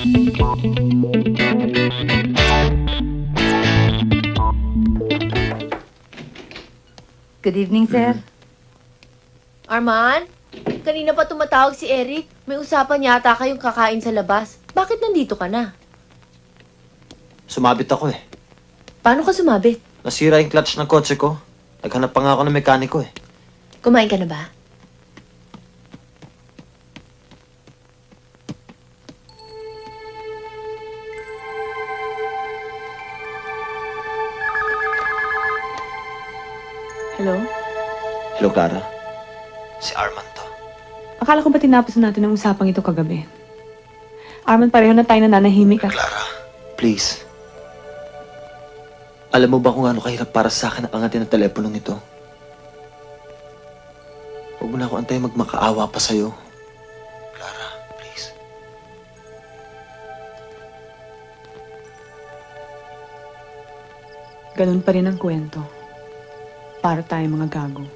Good evening, sir. Arman? Kanina pa tumatawag si Eric. May usapan yata kayong kakain sa labas. Bakit nandito ka na? Sumabit ako eh. Paano ka sumabit? Nasira yung clutch ng kotse ko. Naghanap pa nga ako ng mekaniko eh. Kumain ka na ba? Hello? Hello, Clara. Si Arman to. Akala ko ba tinapos na natin ang usapang ito kagabi? Arman, pareho na tayo nananahimik at... Clara, please. Alam mo ba kung ano kahirap para sa akin ang angatin ng teleponong ito? Huwag mo na ako antay magmakaawa pa sa'yo. Clara, please. Ganun pa rin ang kwento. Para tayo mga gago.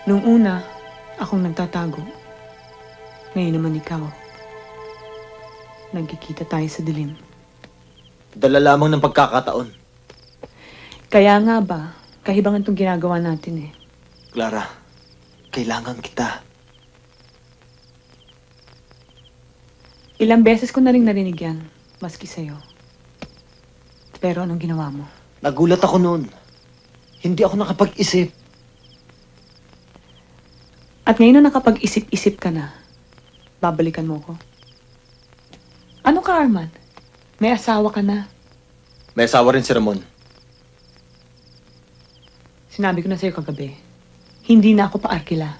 Nung una, akong nagtatago. Ngayon naman ikaw. Nagkikita tayo sa dilim. Dala lamang ng pagkakataon. Kaya nga ba, kahibangan itong ginagawa natin eh. Clara, kailangan kita. Ilang beses ko na rin narinig yan, maski sa'yo. Pero anong ginawa mo? Nagulat ako noon. Hindi ako nakapag-isip. At ngayon na nakapag-isip-isip ka na, babalikan mo ko? Ano ka, Arman? May asawa ka na. May asawa rin si Ramon. Sinabi ko na sa'yo kagabi, hindi na ako paarkila.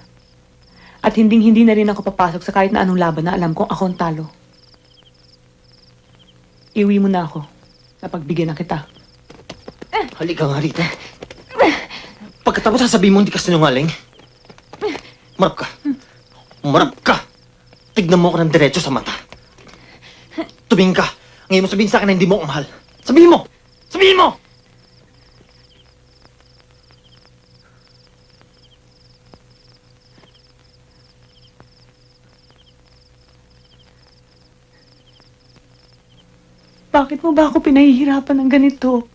At hindi na rin ako papasok sa kahit na anong laban na alam kong ako ang talo. Iuwi mo na ako. Napagbigyan na kita. Halika nga rito. Pagkatapos sasabihin mo hindi ka sinungaling. Marap ka. Marap ka. Tignan mo ako ng diretso sa mata. Tumingin ka. Ngayon mo sabihin sa akin na hindi mo ako mahal. Sabihin mo! Sabihin mo! Bakit mo ba ako pinahihirapan ng ganito?